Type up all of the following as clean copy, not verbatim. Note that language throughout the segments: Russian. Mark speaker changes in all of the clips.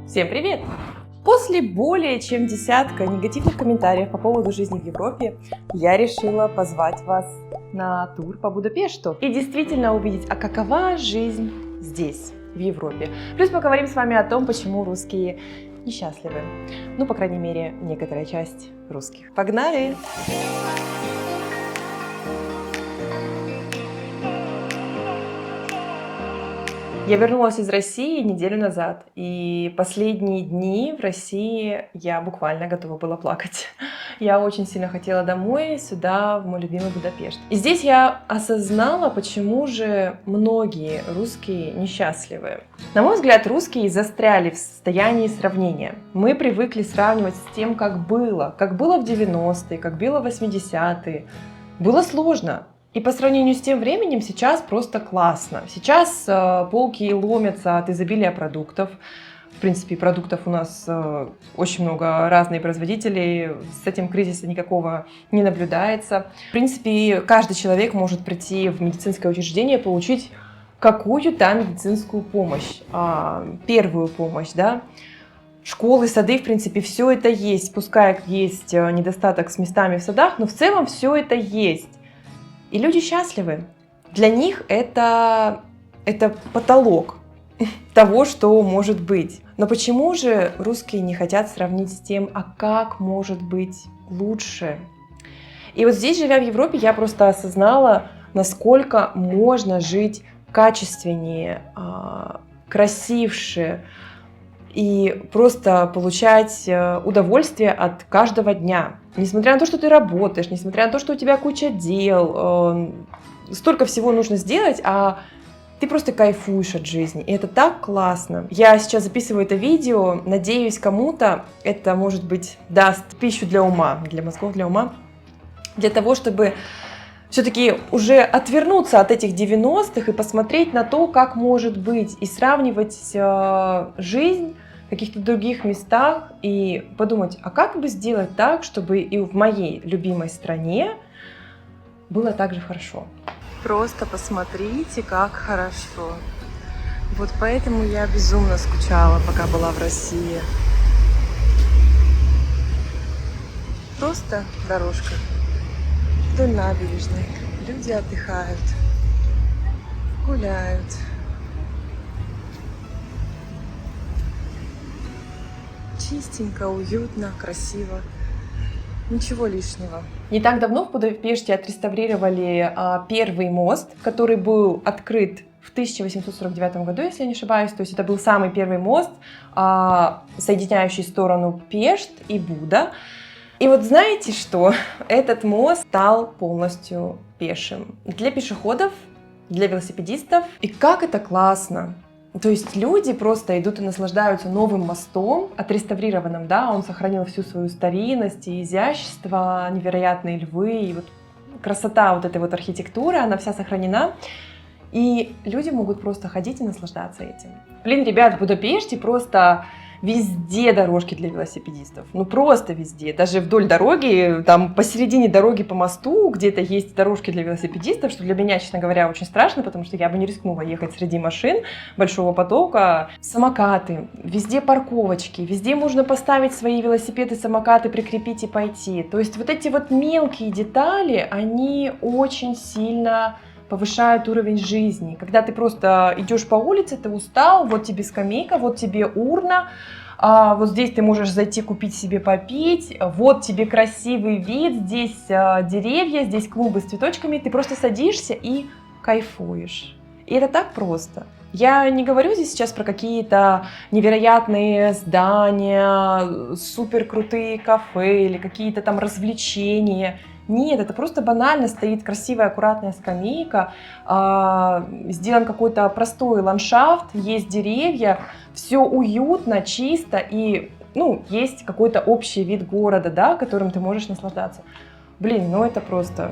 Speaker 1: Всем привет! После более чем десятка негативных комментариев по поводу жизни в Европе, я решила позвать вас на тур по Будапешту и действительно увидеть, а какова жизнь здесь, в Европе. Плюс поговорим с вами о том, почему русские несчастливы. Ну, по крайней мере, некоторая часть русских. Погнали! Я вернулась из России неделю назад, и последние дни в России я буквально готова была плакать. Я очень сильно хотела домой, сюда, в мой любимый Будапешт. И здесь я осознала, почему же многие русские несчастливы. На мой взгляд, русские застряли в состоянии сравнения. Мы привыкли сравнивать с тем, как было в 90-е, как было в 80-е. Было сложно. И по сравнению с тем временем сейчас просто классно. Сейчас полки ломятся от изобилия продуктов. В принципе, продуктов у нас очень много, разные производители. С этим кризиса никакого не наблюдается. В принципе, каждый человек может прийти в медицинское учреждение и получить какую-то медицинскую помощь. Первую помощь, да. Школы, сады, в принципе, все это есть. Пускай есть недостаток с местами в садах, но в целом все это есть. И люди счастливы. Для них это потолок того, что может быть. Но почему же русские не хотят сравнить с тем, а как может быть лучше? И вот здесь, живя в Европе, я просто осознала, насколько можно жить качественнее, красивше и просто получать удовольствие от каждого дня. Несмотря на то, что ты работаешь, несмотря на то, что у тебя куча дел, столько всего нужно сделать, а ты просто кайфуешь от жизни. И это так классно. Я сейчас записываю это видео, надеюсь, кому-то это, может быть, даст пищу для ума, для мозгов, для ума, для того, чтобы все-таки уже отвернуться от этих 90-х и посмотреть на то, как может быть, и сравнивать жизнь в каких-то других местах и подумать, а как бы сделать так, чтобы и в моей любимой стране было так же хорошо. Просто посмотрите, как хорошо. Вот поэтому я безумно скучала, пока была в России. Просто дорожка вдоль набережной. Люди отдыхают, гуляют. Чистенько, уютно, красиво. Ничего лишнего. Не так давно в Будапеште отреставрировали первый мост, который был открыт в 1849 году, если я не ошибаюсь. То есть это был самый первый мост, соединяющий сторону Пешт и Буда. И вот знаете что? Этот мост стал полностью пешим. Для пешеходов, для велосипедистов. И как это классно! То есть люди просто идут и наслаждаются новым мостом, отреставрированным, да, он сохранил всю свою старинность и изящество, невероятные львы, и вот красота вот этой вот архитектуры, она вся сохранена. И люди могут просто ходить и наслаждаться этим. Блин, ребят, в Будапеште просто везде дорожки для велосипедистов. Ну просто везде. Даже вдоль дороги, там посередине дороги по мосту где-то есть дорожки для велосипедистов, что для меня, честно говоря, очень страшно, потому что я бы не рискнула ехать среди машин большого потока. Самокаты, везде парковочки, везде можно поставить свои велосипеды, самокаты, прикрепить и пойти. То есть вот эти вот мелкие детали, они очень сильно повышают уровень жизни. Когда ты просто идешь по улице, ты устал, вот тебе скамейка, вот тебе урна, вот здесь ты можешь зайти купить себе попить, вот тебе красивый вид, здесь деревья, здесь клумбы с цветочками, ты просто садишься и кайфуешь. И это так просто. Я не говорю здесь сейчас про какие-то невероятные здания, супер крутые кафе или какие-то там развлечения. Нет, это просто банально стоит красивая, аккуратная скамейка, сделан какой-то простой ландшафт, есть деревья, все уютно, чисто и, ну, есть какой-то общий вид города, да, которым ты можешь наслаждаться. Блин, ну это просто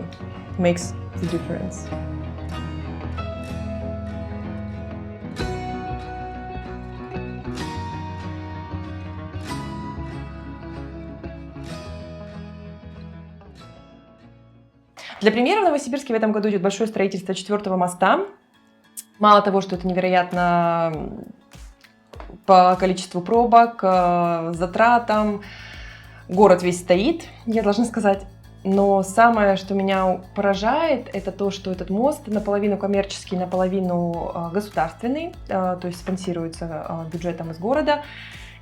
Speaker 1: makes the difference. Для примера, в Новосибирске в этом году идет большое строительство 4-го моста. Мало того, что это невероятно по количеству пробок, затратам. Город весь стоит, я должна сказать. Но самое, что меня поражает, это то, что этот мост наполовину коммерческий, наполовину государственный, то есть спонсируется бюджетом из города,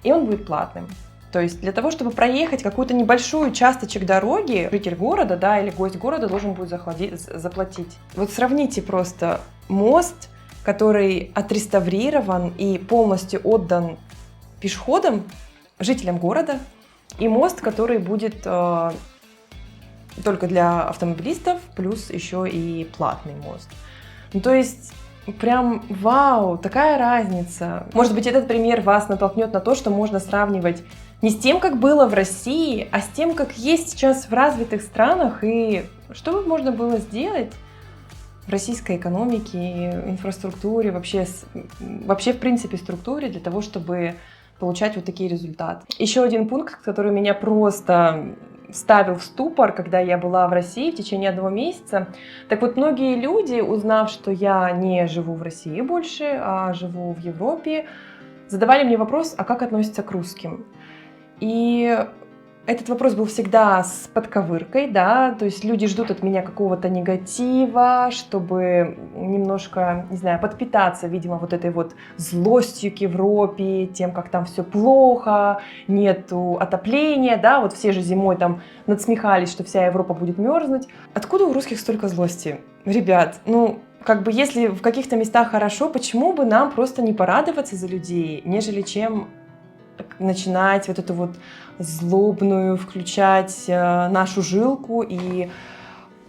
Speaker 1: и он будет платным. То есть для того, чтобы проехать какую-то небольшую участочек дороги, житель города, да, или гость города должен будет заплатить. Вот сравните просто мост, который отреставрирован и полностью отдан пешеходам, жителям города, и мост, который будет только для автомобилистов, плюс еще и платный мост. Ну, то есть прям вау, такая разница. Может быть, этот пример вас натолкнет на то, что можно сравнивать не с тем, как было в России, а с тем, как есть сейчас в развитых странах, и что бы можно было сделать в российской экономике, инфраструктуре, вообще в принципе структуре для того, чтобы получать вот такие результаты. Еще один пункт, который меня просто ставил в ступор, когда я была в России в течение 1 месяца. Так вот, многие люди, узнав, что я не живу в России больше, а живу в Европе, задавали мне вопрос, а как относятся к русским? И этот вопрос был всегда с подковыркой, да, то есть люди ждут от меня какого-то негатива, чтобы немножко, не знаю, подпитаться, видимо, вот этой вот злостью к Европе, тем, как там все плохо, нету отопления, да, вот все же зимой там надсмехались, что вся Европа будет мерзнуть. Откуда у русских столько злости? Ребят, ну, как бы если в каких-то местах хорошо, почему бы нам просто не порадоваться за людей, нежели чем начинать вот эту вот злобную включать нашу жилку и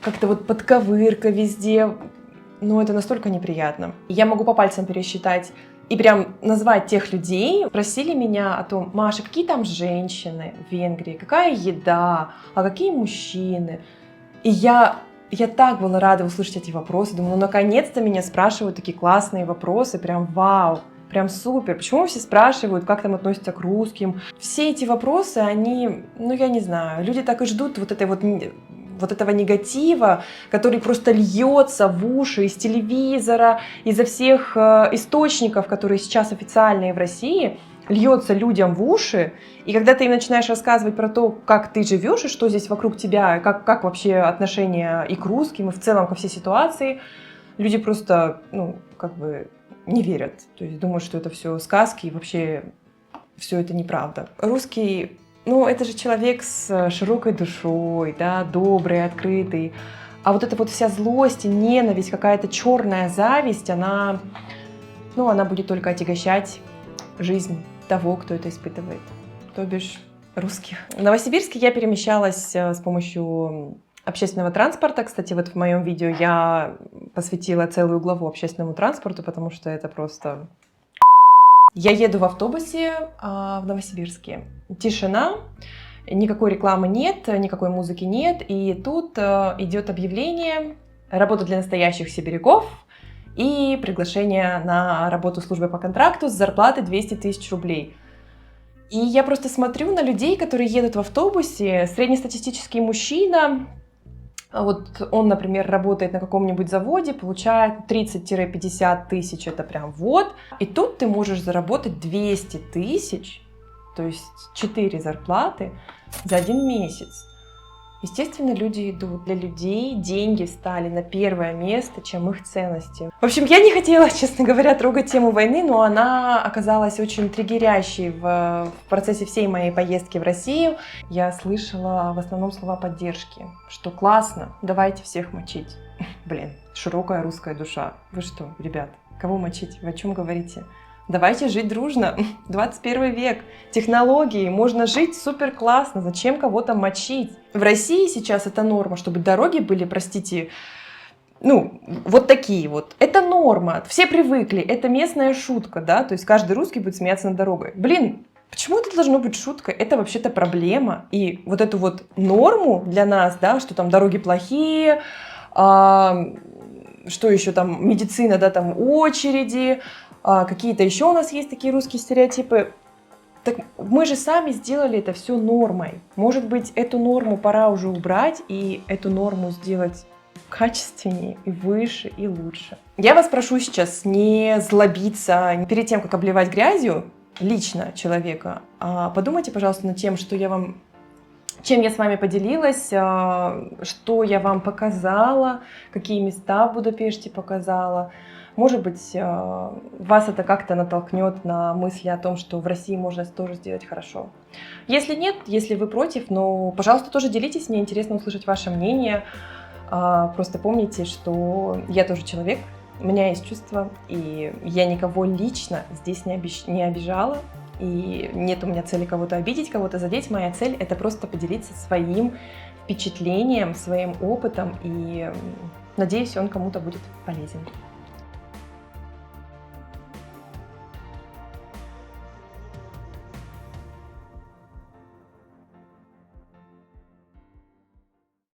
Speaker 1: как-то вот подковырка везде. Ну, это настолько неприятно. Я могу по пальцам пересчитать и прям назвать тех людей. Просили меня о том, Маша, какие там женщины в Венгрии, какая еда, а какие мужчины. И я так была рада услышать эти вопросы. Думаю, ну, наконец-то меня спрашивают такие классные вопросы. Прям вау. Прям супер. Почему все спрашивают, как там относятся к русским? Все эти вопросы, они, ну я не знаю, люди так и ждут вот этого негатива, который просто льется в уши из телевизора, изо всех источников, которые сейчас официальные в России, льется людям в уши. И когда ты им начинаешь рассказывать про то, как ты живешь и что здесь вокруг тебя, как вообще отношения и к русским, и в целом ко всей ситуации, люди просто, ну, как бы не верят. То есть думают, что это все сказки, и вообще все это неправда. Русский, ну, это же человек с широкой душой, да, добрый, открытый. А вот эта вот вся злость, ненависть, какая-то черная зависть, она будет только отягощать жизнь того, кто это испытывает. То бишь русских. В Новосибирске я перемещалась с помощью общественного транспорта. Кстати, вот в моем видео я посвятила целую главу общественному транспорту, потому что это просто... Я еду в автобусе в Новосибирске. Тишина, никакой рекламы нет, никакой музыки нет. И тут идет объявление «Работа для настоящих сибиряков» и приглашение на работу службы по контракту с зарплатой 200 тысяч рублей. И я просто смотрю на людей, которые едут в автобусе. Среднестатистический мужчина, вот он, например, работает на каком-нибудь заводе, получает 30-50 тысяч, это прям вот. И тут ты можешь заработать 200 тысяч, то есть 4 зарплаты за 1 месяц. Естественно, люди идут. Для людей деньги стали на первое место, чем их ценности. В общем, я не хотела, честно говоря, трогать тему войны, но она оказалась очень триггерящей в процессе всей моей поездки в Россию. Я слышала в основном слова поддержки, что классно, давайте всех мочить. Блин, широкая русская душа. Вы что, ребят, кого мочить? Вы о чем говорите? Давайте жить дружно. 21 век. Технологии. Можно жить супер классно. Зачем кого-то мочить? В России сейчас это норма, чтобы дороги были, простите, ну, вот такие вот. Это норма. Все привыкли. Это местная шутка, да? То есть каждый русский будет смеяться над дорогой. Блин, почему это должно быть шуткой? Это вообще-то проблема. И вот эту вот норму для нас, да, что там дороги плохие, что еще там, медицина, да, там очереди, какие-то еще у нас есть такие русские стереотипы. Так мы же сами сделали это все нормой. Может быть, эту норму пора уже убрать и эту норму сделать качественнее, и выше, и лучше. Я вас прошу сейчас не злобиться перед тем, как обливать грязью лично человека. Подумайте, пожалуйста, над тем, чем я с вами поделилась, что я вам показала, какие места в Будапеште показала. Может быть, вас это как-то натолкнет на мысли о том, что в России можно тоже сделать хорошо. Если нет, если вы против, ну, пожалуйста, тоже делитесь, мне интересно услышать ваше мнение. Просто помните, что я тоже человек, у меня есть чувства, и я никого лично здесь не обижала. И нет у меня цели кого-то обидеть, кого-то задеть. Моя цель — это просто поделиться своим впечатлением, своим опытом, и надеюсь, он кому-то будет полезен.